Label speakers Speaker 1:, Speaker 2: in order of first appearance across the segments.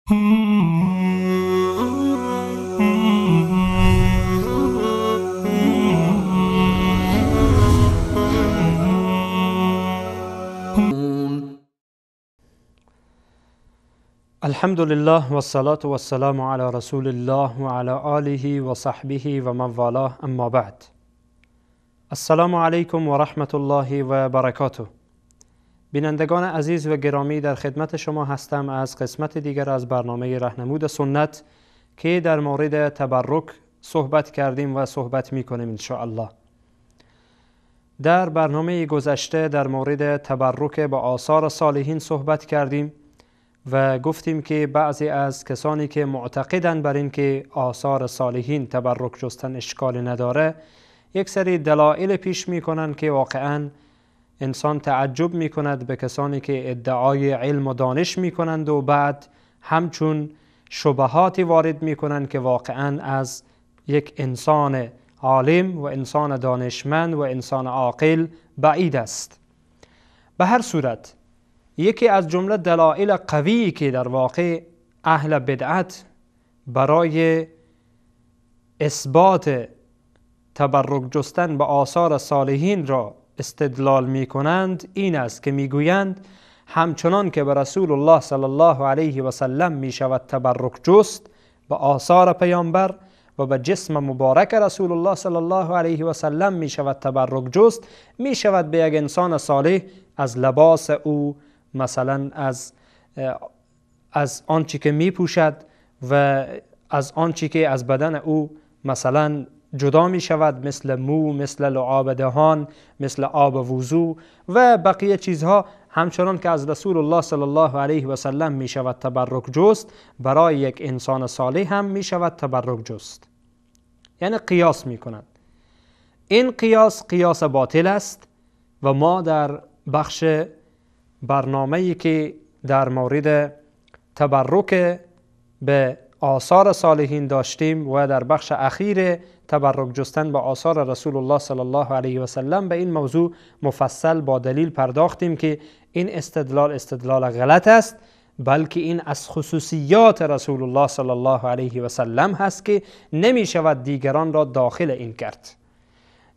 Speaker 1: الحمد لله والصلاة والسلام على رسول الله و علی آله و صحبه و من والاه، اما بعد. السلام علیکم و رحمت الله و برکاته. بینندگان عزیز و گرامی، در خدمت شما هستم از قسمت دیگر از برنامه راهنمود سنت که در مورد تبرک صحبت کردیم و صحبت میکنیم ان شاء الله. در برنامه گذشته در مورد تبرک با آثار صالحین صحبت کردیم و گفتیم که بعضی از کسانی که معتقدند بر این که آثار صالحین تبرک جستن اشکال نداره، یک سری دلایل پیش میکنند که واقعا انسان تعجب میکند به کسانی که ادعای علم و دانش میکنند و بعد همچون شبهاتی وارد میکنند که واقعا از یک انسان عالم و انسان دانشمند و انسان عاقل بعید است. به هر صورت یکی از جمله دلایل قویی که در واقع اهل بدعت برای اثبات تبرک جستن به آثار صالحین را استدلال می کنند این است که می گویند همچنان که به رسول الله صلی الله علیه و سلم می شود تبرک جست به آثار پیامبر و به جسم مبارک رسول الله صلی الله علیه و سلم می شود تبرک جست، می شود به یک انسان صالح از لباس او، مثلا از آنچه که می پوشد و از آنچه که از بدن او مثلا جدا می شود، مثل مو، مثل لعاب دهان، مثل آب وضو و بقیه چیزها، همچنان که از رسول الله صلی الله علیه و سلم می شود تبرک جست، برای یک انسان صالح هم می شود تبرک جست. یعنی قیاس می کند. این قیاس باطل است و ما در بخش برنامه‌ای که در مورد تبرک به آثار صالحین داشتیم و در بخش اخیر تبرک جستن به آثار رسول الله صلی الله علیه و سلم به این موضوع مفصل با دلیل پرداختیم که این استدلال غلط است، بلکه این از خصوصیات رسول الله صلی الله علیه و سلم هست که نمی شود دیگران را داخل این کرد.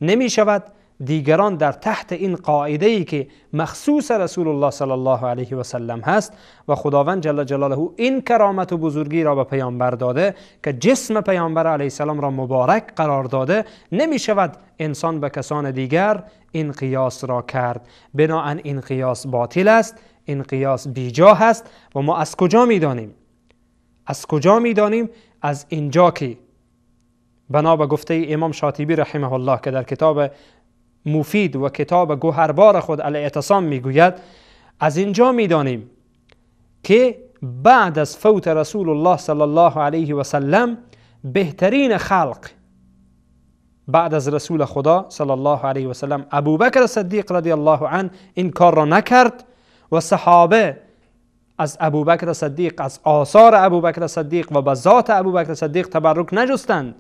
Speaker 1: نمی شود دیگران در تحت این قاعده‌ای که مخصوص رسول الله صلی الله علیه و سلم هست و خداوند جل جلاله این کرامت و بزرگی را به پیامبر داده که جسم پیامبر علیه السلام را مبارک قرار داده، نمی شود انسان به کسان دیگر این قیاس را کرد. بنابراین این قیاس باطل است، این قیاس بیجا است. و ما از کجا می‌دانیم؟ از اینجا که بنا به گفته امام شاطبی رحمه الله که در کتاب مفید و کتاب گوهربار خود الاعتصام میگوید، از اینجا میدانیم که بعد از فوت رسول الله صلی الله علیه و سلم بهترین خلق بعد از رسول خدا صلی الله علیه و سلم ابوبکر صدیق رضی الله عنه این کار را نکرد و صحابه از ابوبکر صدیق، از آثار ابوبکر صدیق و به ذات ابوبکر صدیق تبرک نجستند.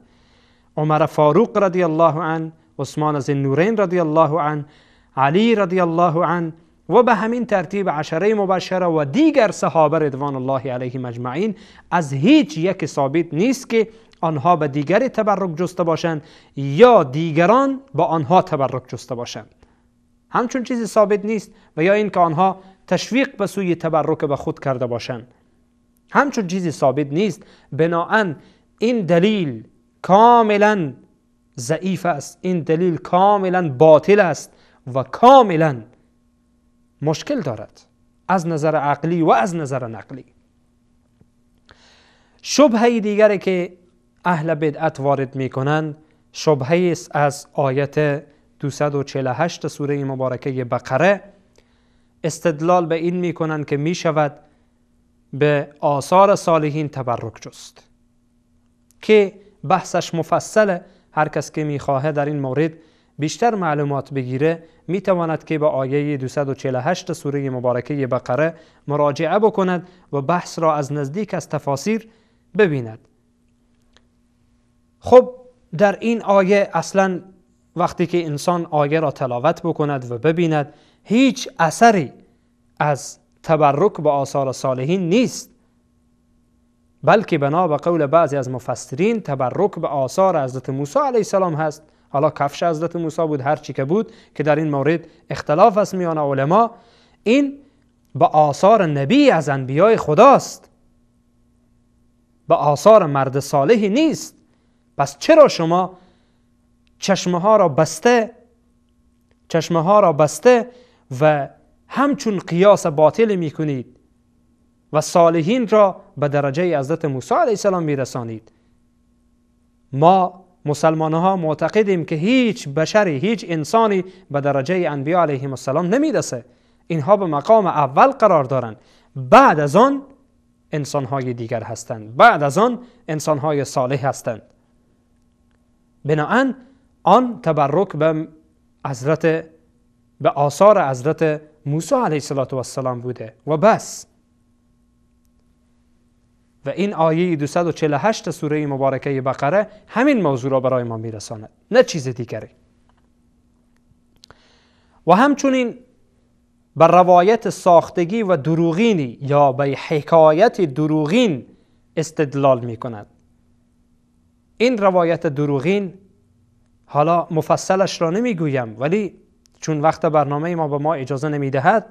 Speaker 1: عمر فاروق رضی الله عنه، عثمان ذوالنورین رضی الله عنه، علی رضی الله عنه و به همین ترتیب عشره مبشره و دیگر صحابه رضوان الله علیهم اجمعین از هیچ یک ثابت نیست که آنها به دیگری تبرک جسته باشند یا دیگران با آنها تبرک جسته باشند. همچون چیزی ثابت نیست. و یا این که آنها تشویق به سوی تبرک به خود کرده باشند، همچون چیزی ثابت نیست. بنابراین این دلیل کاملا ضعیف است، این دلیل کاملا باطل است و کاملا مشکل دارد از نظر عقلی و از نظر نقلی. شبهه دیگری که اهل بدعت وارد می کنند شبهه است از آیت 248 سوره مبارکه بقره. استدلال به این می کنند که می شود به آثار صالحین تبرک جست که بحثش مفصله. هر کس که میخواهد در این مورد بیشتر معلومات بگیره میتواند که به آیه 248 سوره مبارکه بقره مراجعه بکند و بحث را از نزدیک از تفاسیر ببیند. خب در این آیه اصلا وقتی که انسان آیه را تلاوت بکند و ببیند هیچ اثری از تبرک به آثار صالحین نیست. بلکه بنا به قول بعضی از مفسرین تبرک به آثار حضرت موسی علیه السلام هست. حالا کفش حضرت موسی بود، هر چی که بود که در این مورد اختلاف است میان علما، این به آثار نبی از انبیای خداست، به آثار مرد صالحی نیست. پس چرا شما چشمه ها را بسته و همچون قیاس باطل میکنید و صالحین را به درجه حضرت موسی علیه السلام میرسانید؟ ما مسلمان ها معتقدیم که هیچ بشری، هیچ انسانی به درجه انبیا علیهم السلام نمیرسه. اینها به مقام اول قرار دارند، بعد از آن انسان های دیگر هستند، بعد از آن انسان های صالح هستند. بناهن آن تبرک به آثار حضرت موسی علیه السلام بوده و بس. و این آیه 248 سوره مبارکه بقره همین موضوع را برای ما میرساند، نه چیز دیگری. و همچنین بر روایت ساختگی و دروغینی یا به حکایت دروغین استدلال می کند. این روایت دروغین حالا مفصلش را نمی گویم، ولی چون وقت برنامه ما به ما اجازه نمی دهد،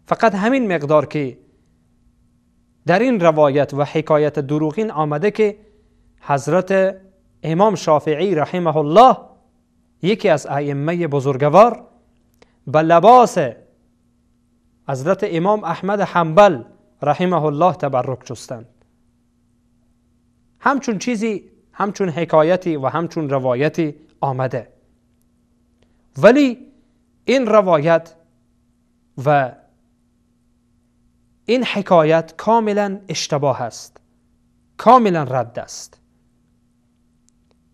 Speaker 1: فقط همین مقدار که در این روایت و حکایت دروغین آمده که حضرت امام شافعی رحمه الله، یکی از ائمه بزرگوار، به لباس حضرت امام احمد حنبل رحمه الله تبرک جستند. همچون چیزی، همچون حکایتی و همچون روایتی آمده، ولی این روایت و این حکایت کاملا اشتباه است، کاملا رد است.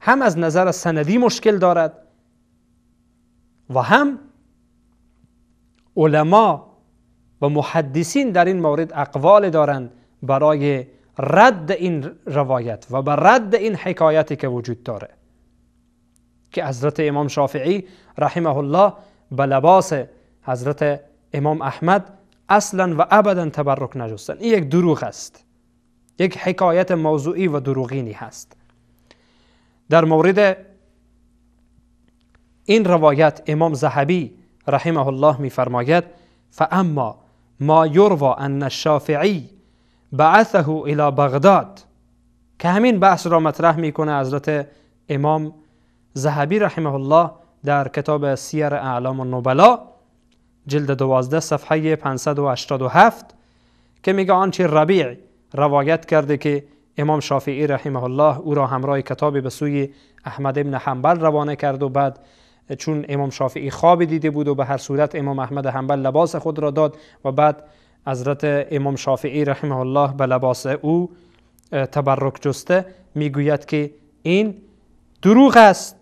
Speaker 1: هم از نظر سندی مشکل دارد و هم علما و محدثین در این مورد اقوال دارند برای رد این روایت و بر رد این حکایتی که وجود داره که حضرت امام شافعی رحمه الله به لباس حضرت امام احمد اصلا و ابدا تبرک نجستن. این یک دروغ است، یک حکایت موضوعی و دروغینی هست. در مورد این روایت امام ذهبی رحمه الله می فرماید: فاما ما یروى ان الشافعی بعثه الى بغداد، که همین بحث را مطرح میکنه حضرت امام ذهبی رحمه الله در کتاب سیر اعلام النبلا جلد 12 صفحه 587 که میگه آنچه ربیع روایت کرده که امام شافعی رحمه الله او را همراه کتابی به سوی احمد ابن حنبل روانه کرد و بعد چون امام شافعی خواب دیده بود و به هر صورت امام احمد حنبل لباس خود را داد و بعد حضرت امام شافعی رحمه الله به لباس او تبرک جسته، میگوید که این دروغ است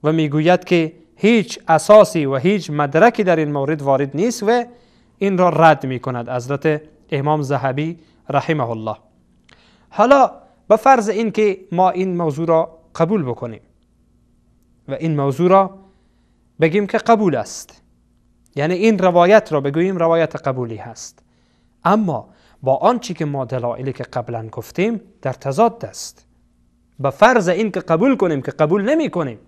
Speaker 1: و میگوید که هیچ اساسی و هیچ مدرکی در این مورد وارد نیست و این را رد میکند حضرت امام ذهبی رحمه الله. حالا به فرض این که ما این موضوع را قبول بکنیم و این موضوع را بگیم که قبول است، یعنی این روایت را بگوییم روایت قبولی هست، اما با آنچه که ما دلایلی که قبلا گفتیم در تضاد است. به فرض این که قبول کنیم که قبول نمی کنیم،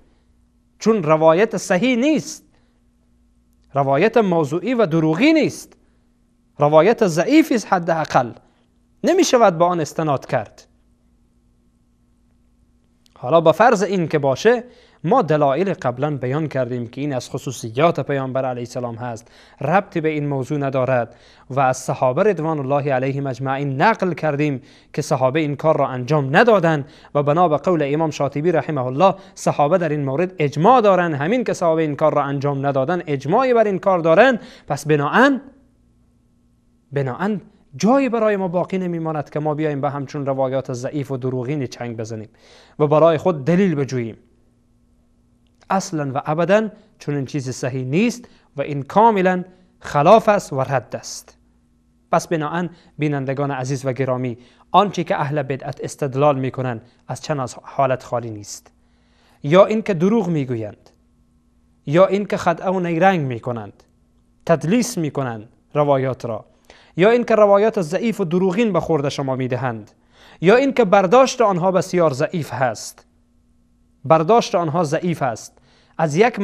Speaker 1: چون روایت صحیح نیست، روایت موضوعی و دروغی نیست، روایت ضعیفی است، حداقل نمی شود با آن استناد کرد. حالا به فرض این که باشه، ما دلایل قبلا بیان کردیم که این از خصوصیات پیامبر علیه السلام هست، ربطی به این موضوع ندارد و از صحابه رضوان الله علیهم اجمعین نقل کردیم که صحابه این کار را انجام ندادند و بنا به قول امام شاطبی رحمه الله صحابه در این مورد اجماع دارند، همین که صحابه این کار را انجام ندادند اجماعی بر این کار دارند. پس بناهن جایی برای ما باقی نمیماند که ما بیاییم به همچون روایات ضعیف و دروغین چنگ بزنیم و برای خود دلیل بجوییم. اصلا و ابدا چون این چیز صحیح نیست و این کاملا خلاف است و رد است. پس بناهن بینندگان عزیز و گرامی، آنچه که اهل بدعت استدلال میکنند از چند از حالت خالی نیست، یا این که دروغ میگویند، یا این که خدعه و نیرنگ میکنند، تدلیس میکنند روایات را، یا این که روایات ضعیف و دروغین به خورد شما میدهند یا اینکه برداشت آنها بسیار ضعیف هست، برداشت آنها ضعیف است، از یک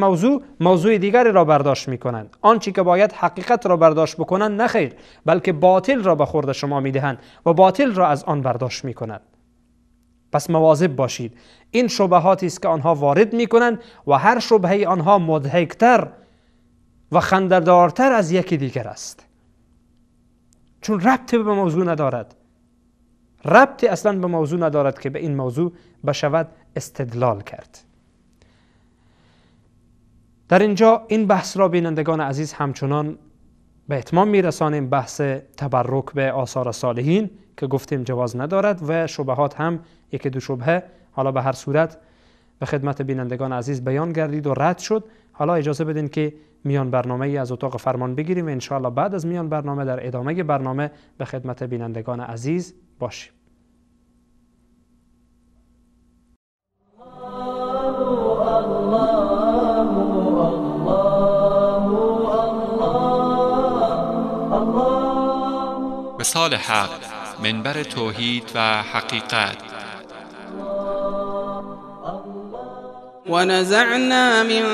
Speaker 1: موضوع دیگری را برداشت می کنند. آنچه که باید حقیقت را برداشت بکنند نخیر، بلکه باطل را به خورد شما می دهند و باطل را از آن برداشت می کنند. پس مواظب باشید. این شبهاتی است که آنها وارد می کنند و هر شبهه آنها مضحکتر و خنده‌دارتر از یکی دیگر است، چون ربطی به موضوع ندارد، ربطی اصلا به موضوع ندارد که به این موضوع بشود استدلال کرد. در اینجا این بحث را بینندگان عزیز همچنان به اتمام میرسانیم، بحث تبرک به آثار صالحین که گفتیم جواز ندارد و شبهات هم یکی دو شبهه حالا به هر صورت به خدمت بینندگان عزیز بیان گردید و رد شد. حالا اجازه بدین که میان برنامه ای از اتاق فرمان بگیریم و انشاءالله بعد از میان برنامه در ادامه برنامه به خدمت بینندگان عزیز باشیم.
Speaker 2: وصال حق، منبر توحید و حقیقت.
Speaker 3: ونزعنا من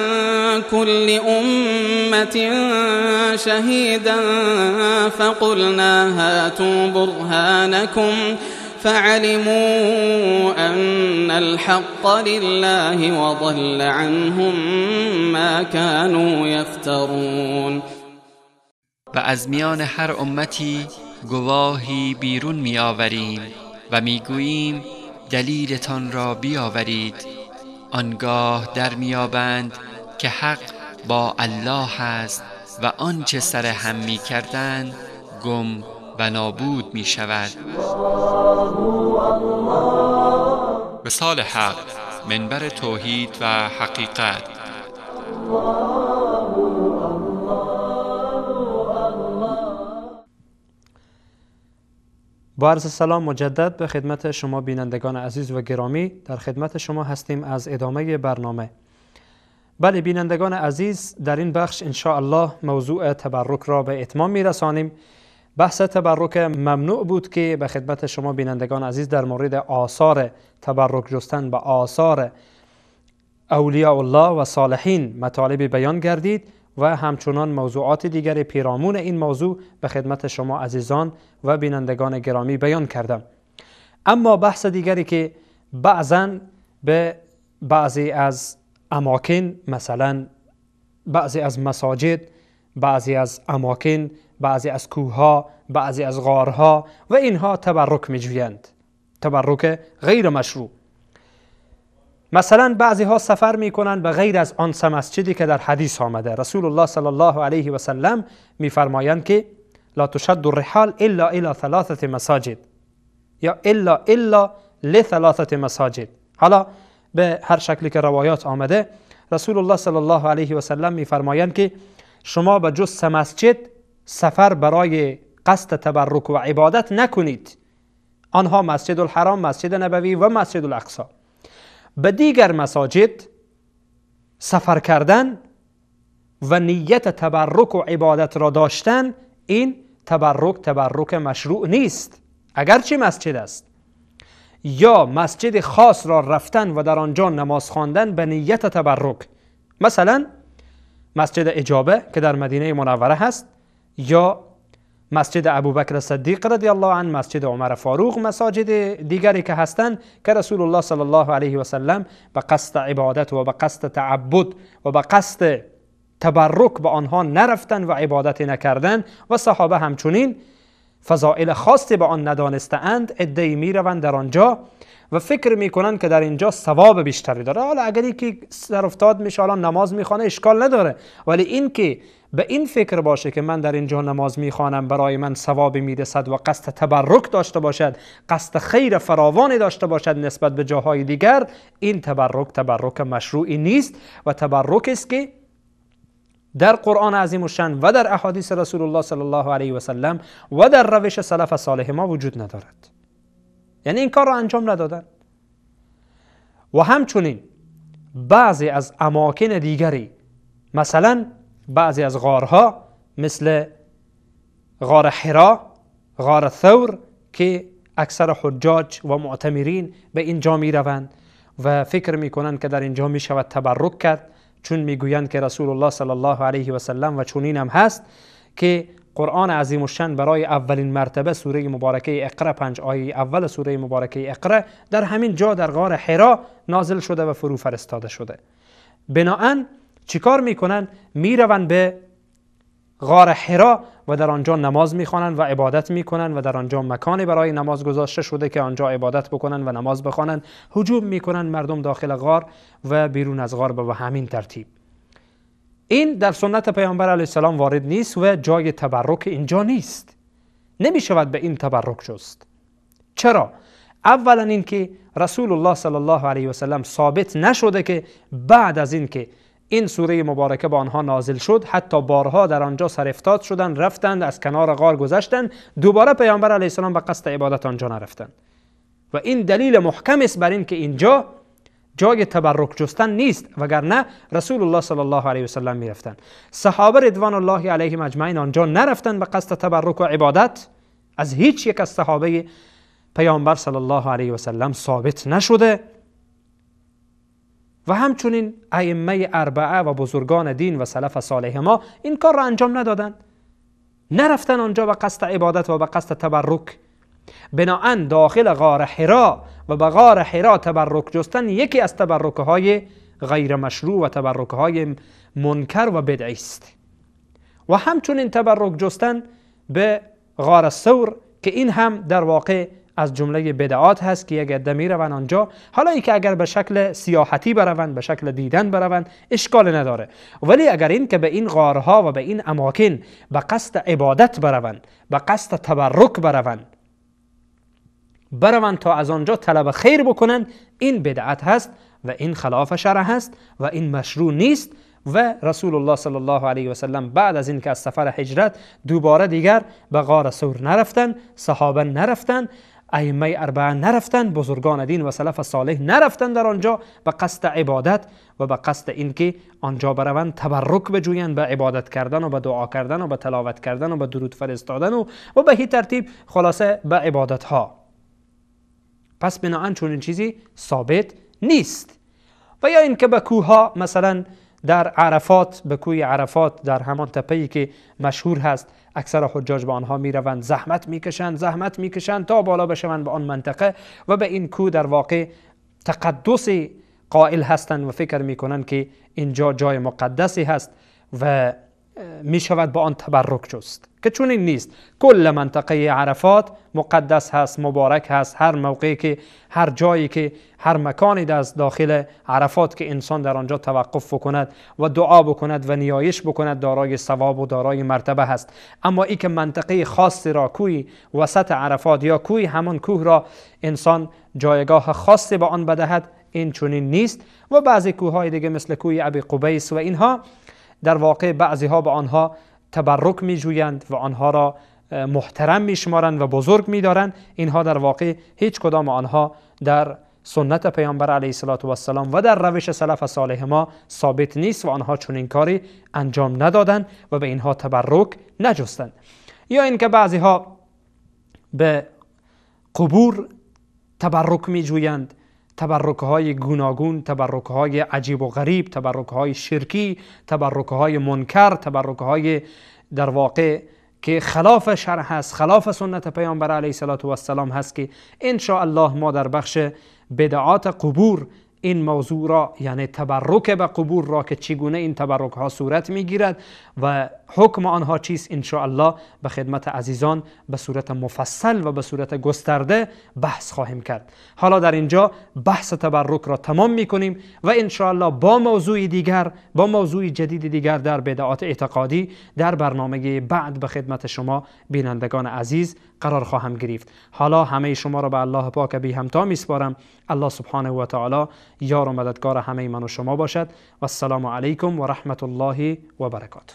Speaker 3: كل أمة شهيدا فقلنا هاتوا برهانكم فعلموا أن الحق لله وضل عنهم ما كانوا يفترون.
Speaker 2: و از میان هر امتی گواهی بیرون می آوریم و می گوییم دلیلتان را بیاورید، آنگاه در میابند که حق با الله است و آنچه سر هم می کردند گم و نابود می شود. وصال حق، منبر توحید و حقیقت.
Speaker 1: با عرض سلام مجدد به خدمت شما بینندگان عزیز و گرامی، در خدمت شما هستیم از ادامه برنامه. بله بینندگان عزیز، در این بخش ان شاء الله موضوع تبرک را به اتمام میرسانیم. بحث تبرک ممنوع بود که به خدمت شما بینندگان عزیز در مورد آثار تبرک جستن به آثار اولیاء الله و صالحین مطالب بیان گردید و همچنان موضوعات دیگر پیرامون این موضوع به خدمت شما عزیزان و بینندگان گرامی بیان کردم. اما بحث دیگری که بعضاً به بعضی از اماکن، مثلا بعضی از مساجد، بعضی از اماکن، بعضی از کوهها، بعضی از غارها و اینها تبرک می‌جویند، تبرک غیر مشروع. مثلا بعضی ها سفر میکنند به غیر از آن سه مسجدی که در حدیث آمده. رسول الله صلی الله علیه و سلم میفرمایند که لا تشد الرحال الا الى ثلاثه مساجد یا الا لثلاثه مساجد. حالا به هر شکلی که روایات آمده، رسول الله صلی الله علیه و سلم میفرمایند که شما به جز سه مسجد سفر برای قصد تبرک و عبادت نکنید، آنها مسجد الحرام، مسجد نبوی و مسجد الاقصی. به دیگر مساجد سفر کردن و نیت تبرک و عبادت را داشتن، این تبرک مشروع نیست، اگرچه مسجد است. یا مسجد خاص را رفتن و در آنجا نماز خواندن به نیت تبرک، مثلا مسجد اجابه که در مدینه منوره هست، یا مسجد ابوبکر صدیق رضی الله عنه، مسجد عمر فاروق، مساجد دیگری که هستند که رسول الله صلی الله علیه و سلم به قصد عبادت و به قصد تعبد و به قصد تبرک به آنها نرفتن و عبادت نکردن و صحابه همچنین فضائل خاصی به آن ندانستند. عده‌ای میروند در آنجا و فکر میکنن که در اینجا ثواب بیشتری داره. حالا اگری که سر افتاد میشه الان نماز میخوانه اشکال نداره، ولی این که به این فکر باشه که من در اینجا نماز میخوانم برای من ثوابی میرسد و قصد تبرک داشته باشد، قصد خیر فراوانی داشته باشد نسبت به جاهای دیگر، این تبرک مشروعی نیست و تبرک است که در قرآن عظیم الشان و در احادیث رسول الله صلی الله علیه و سلم و در روش سلف صالح ما وجود ندارد. یعنی این کار را انجام ندادن. و همچنین بعضی از اماکن دیگری، مثلا بعضی از غارها مثل غار حرا، غار ثور که اکثر حجاج و معتمرین به اینجا می روند و فکر می کنند که در اینجا می شود تبرک کرد، چون می گویند که رسول الله صلی الله علیه و سلم و چنین هم هست که قرآن عظیم الشأن برای اولین مرتبه سوره مبارکه اقرا 5 آیه اول سوره مبارکه اقرا در همین جا در غار حرا نازل شده و فرو فرستاده شده. بناهن چیکار میکنن؟ میروند به غار حرا و در آنجا نماز میخوانند و عبادت میکنند و در آنجا مکانی برای نماز گذاشته شده که آنجا عبادت بکنند و نماز بخوانند. هجوم میکنند مردم داخل غار و بیرون از غار به همین ترتیب. این در سنت پیامبر علیه السلام وارد نیست و جای تبرک اینجا نیست. نمی شود به این تبرک جست. چرا؟ اولا این که رسول الله صلی الله علیه و سلم ثابت نشده که بعد از این که این سوره مبارکه با آنها نازل شد حتی بارها در آنجا سر افتاد شدند، رفتند از کنار غار گذشتند، دوباره پیامبر علیه السلام به قصد عبادت آنجا نرفتند. و این دلیل محکم است بر این که اینجا جای تبرک جستن نیست، وگرنه رسول الله صلی الله علیه و سلم میرفتند. صحابه رضوان الله علیهم اجمعین آنجا نرفتند به قصد تبرک و عبادت. از هیچ یک از صحابه پیامبر صلی الله علیه و سلم ثابت نشده و همچنین ائمه اربعه و بزرگان دین و سلف صالح ما این کار را انجام ندادند. نرفتن آنجا به قصد عبادت و به قصد تبرک. بناهن داخل غار حرا و به غار حرا تبرک جستن یکی از تبرک‌های غیر مشروع و تبرک‌های منکر و بدعی است. و همچنین تبرک جستن به غار ثور که این هم در واقع از جمله بدعات هست که یک عده میروند آنجا. حالا ای که اگر به شکل سیاحتی بروند، به شکل دیدن بروند، اشکال نداره، ولی اگر این که به این غارها و به این اماکن به قصد عبادت بروند، به قصد تبرک بروند تا از آنجا طلب خیر بکنند، این بدعت هست و این خلاف شرع هست و این مشروع نیست. و رسول الله صلی الله علیه و سلم بعد از این که از سفر هجرت دوباره دیگر به غار ثور نرفتن، صحابه نرفتن، ائمه اربعه نرفتن، بزرگان دین و سلف صالح نرفتن در آنجا به قصد عبادت و به قصد اینکه آنجا بروند تبرک بجویند به عبادت کردن و به دعا کردن و به تلاوت کردن و به درود فرستادن و به این ترتیب خلاصه به عبادت ها. پس بناهن چون این چیزی ثابت نیست. و یا اینکه به کوه ها، مثلا در عرفات، به کوه عرفات در همان تپه‌ای که مشهور هست اکثر حجاج به آنها میروند، زحمت میکشند تا بالا بشوند به آن منطقه و به این کوه در واقع تقدس قائل هستند و فکر میکنند که اینجا جای مقدسی هست و می شود با آن تبرک جست، که چون این نیست. کل منطقه عرفات مقدس هست، مبارک هست. هر موقعی که، هر جایی که، هر مکانی از داخل عرفات که انسان در آنجا توقف بکند و دعا بکند و نیایش بکند دارای ثواب و دارای مرتبه هست. اما ای که منطقه خاصی را، کوی وسط عرفات یا کوی همان کوه را انسان جایگاه خاصی با آن بدهد، این چنین نیست. و بعضی کوههای دیگه مثل کوی ابی قبیس و اینها در واقع بعضی ها به آنها تبرک می جویند و آنها را محترم می شمارند و بزرگ می دارند. اینها در واقع هیچ کدام آنها در سنت پیامبر علیه السلام و در روش سلف صالح ما ثابت نیست و آنها چنین کاری انجام ندادند و به اینها تبرک نجستند. یا اینکه بعضی ها به قبور تبرک می جویند، تبرک‌های گوناگون، تبرک‌های عجیب و غریب، تبرک‌های شرکی، تبرک‌های منکر، تبرک‌های در واقع که خلاف شرع هست، خلاف سنت پیامبر علیه السلام هست، که ان شاء الله ما در بخش بدعات قبور این موضوع را، یعنی تبرک به قبور را که چگونه این تبرک ها صورت میگیرد و حکم آنها چیست، ان شاء الله به خدمت عزیزان به صورت مفصل و به صورت گسترده بحث خواهیم کرد. حالا در اینجا بحث تبرک را تمام میکنیم و ان شاء الله با موضوع دیگر، با موضوع جدید دیگر در بدعات اعتقادی در برنامه بعد به خدمت شما بینندگان عزیز قرار خواهم گرفت. حالا همه شما را به الله پاک بی همتا میسپارم. الله سبحانه و تعالی یار و مددگار همه من و شما باشد. و السلام علیکم و رحمت الله و برکاته.